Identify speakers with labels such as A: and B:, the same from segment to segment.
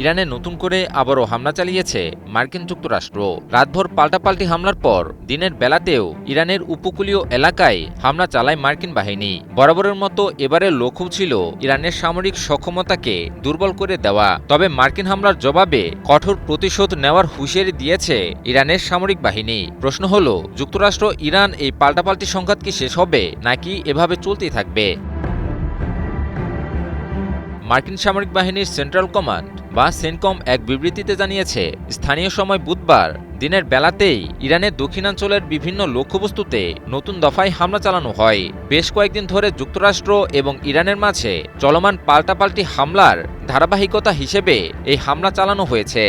A: ইরানে নতুন করে আবারও হামলা চালিয়েছে মার্কিন যুক্তরাষ্ট্র। রাতভর পাল্টাপাল্টি হামলার পর দিনের বেলাতেও ইরানের উপকূলীয় এলাকায় হামলা চালায় মার্কিন বাহিনী। বরাবরের মতো এবারের লক্ষ্য ছিল ইরানের সামরিক সক্ষমতাকে দুর্বল করে দেওয়া। তবে মার্কিন হামলার জবাবে কঠোর প্রতিশোধ নেওয়ার হুঁশিয়ারি দিয়েছে ইরানের সামরিক বাহিনী। প্রশ্ন হল, যুক্তরাষ্ট্র ইরান এই পাল্টাপাল্টি সংঘাত কি শেষ হবে নাকি এভাবে চলতেই থাকবে? মার্কিন সামরিক বাহিনীর সেন্ট্রাল কমান্ড বা সেনকম এক বিবৃতিতে জানিয়েছে, স্থানীয় সময় বুধবার দিনের বেলাতেই ইরানের দক্ষিণাঞ্চলের বিভিন্ন লক্ষ্যবস্তুতে নতুন দফায় হামলা চালানো হয়। বেশ কয়েকদিন ধরে যুক্তরাষ্ট্র এবং ইরানের মাঝে চলমান পাল্টাপাল্টি হামলার ধারাবাহিকতা হিসেবে এই হামলা চালানো হয়েছে।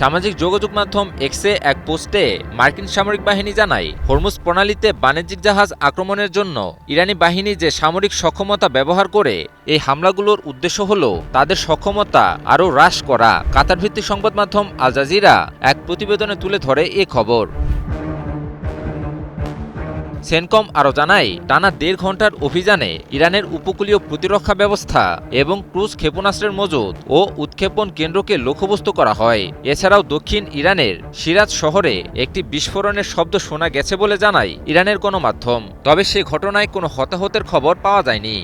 A: সামাজিক যোগাযোগ মাধ্যম এক্সে এক পোস্টে মার্কিন সামরিক বাহিনী জানায়, হরমুজ প্রণালীতে বাণিজ্যিক জাহাজ আক্রমণের জন্য ইরানি বাহিনী যে সামরিক সক্ষমতা ব্যবহার করে, এই হামলাগুলোর উদ্দেশ্য হল তাদের সক্ষমতা আরও হ্রাস করা। কাতার ভিত্তিক সংবাদ মাধ্যম আল জাজিরা এক প্রতিবেদনে তুলে ধরে এ খবর। সেনকম আরও জানায়, টানা ১.৫ ঘন্টার অভিযানে ইরানের উপকূলীয় প্রতিরক্ষা ব্যবস্থা এবং ক্রুজ ক্ষেপণাস্ত্রের মজুত ও উৎক্ষেপণ কেন্দ্রকে লক্ষ্যবস্তু করা হয়। এছাড়াও দক্ষিণ ইরানের সিরাজ শহরে একটি বিস্ফোরণের শব্দ শোনা গেছে বলে জানায় ইরানের গণমাধ্যম। তবে সে ঘটনায় কোনো হতাহতের খবর পাওয়া যায়নি।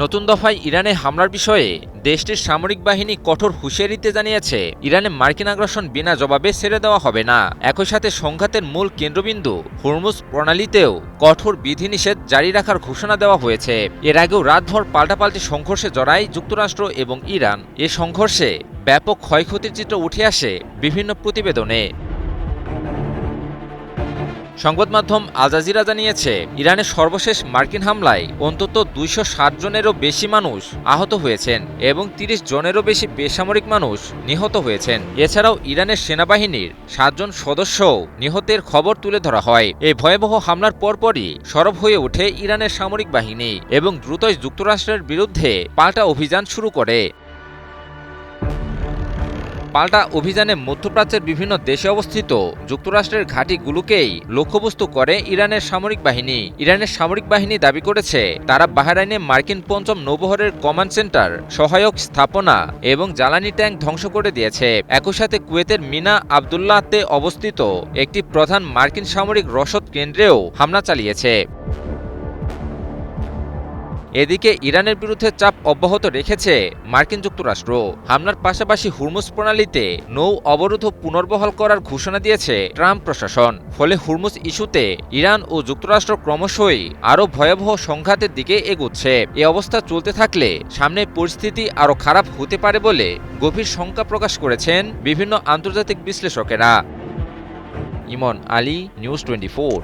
A: নতুন দফায় ইরানে হামলার বিষয়ে দেশটির সামরিক বাহিনী কঠোর হুঁশিয়ারিতে জানিয়েছে, ইরানে মার্কিন আগ্রাসন বিনা জবাবে ছেড়ে দেওয়া হবে না। একই সাথে সংঘাতের মূল কেন্দ্রবিন্দু হরমুজ প্রণালীতেও কঠোর বিধিনিষেধ জারি রাখার ঘোষণা দেওয়া হয়েছে। এর আগেও রাতভর পাল্টাপাল্টি সংঘর্ষে জড়ায় যুক্তরাষ্ট্র এবং ইরান। এ সংঘর্ষে ব্যাপক ক্ষয়ক্ষতির চিত্র উঠে আসে বিভিন্ন প্রতিবেদনে। সংবাদ মাধ্যম আল জাজিরা জানিয়েছে, ইরানের সর্বশেষ মার্কিন হামলায় অন্তত ২৬০ জনেরও বেশি মানুষ আহত হয়েছেন এবং ৩০ জনেরও বেশি বেসামরিক মানুষ নিহত হয়েছেন। এছাড়াও ইরানের সেনাবাহিনীর ৭ জন সদস্যও নিহতের খবর তুলে ধরা হয়। এই ভয়াবহ হামলার পরপরই সরব হয়ে ওঠে ইরানের সামরিক বাহিনী এবং দ্রুতই যুক্তরাষ্ট্রের বিরুদ্ধে পাল্টা অভিযান শুরু করে। পাল্টা অভিযানে মধ্যপ্রাচ্যের বিভিন্ন দেশে অবস্থিত যুক্তরাষ্ট্রের ঘাঁটিগুলোকেই লক্ষ্যবস্তু করে ইরানের সামরিক বাহিনী। ইরানের সামরিক বাহিনী দাবি করেছে, তারা বাহরাইনে মার্কিন ৫ম নৌবহরের কমান্ড সেন্টার, সহায়ক স্থাপনা এবং জ্বালানি ট্যাঙ্ক ধ্বংস করে দিয়েছে। একই সাথে কুয়েতের মিনা আবদুল্লাহতে অবস্থিত একটি প্রধান মার্কিন সামরিক রসদ কেন্দ্রেও হামলা চালিয়েছে। এদিকে ইরানের বিরুদ্ধে চাপ অব্যাহত রেখেছে মার্কিন যুক্তরাষ্ট্র। হামলার পাশাপাশি হুরমুজ প্রণালীতে নৌ অবরোধ পুনর্বহাল করার ঘোষণা দিয়েছে ট্রাম্প প্রশাসন। ফলে হুরমুজ ইস্যুতে ইরান ও যুক্তরাষ্ট্র ক্রমশই আরও ভয়াবহ সংঘাতের দিকে এগোচ্ছে। এ অবস্থা চলতে থাকলে সামনে পরিস্থিতি আরও খারাপ হতে পারে বলে গভীর শঙ্কা প্রকাশ করেছেন বিভিন্ন আন্তর্জাতিক বিশ্লেষকেরা। ইমন আলী, নিউজ 24।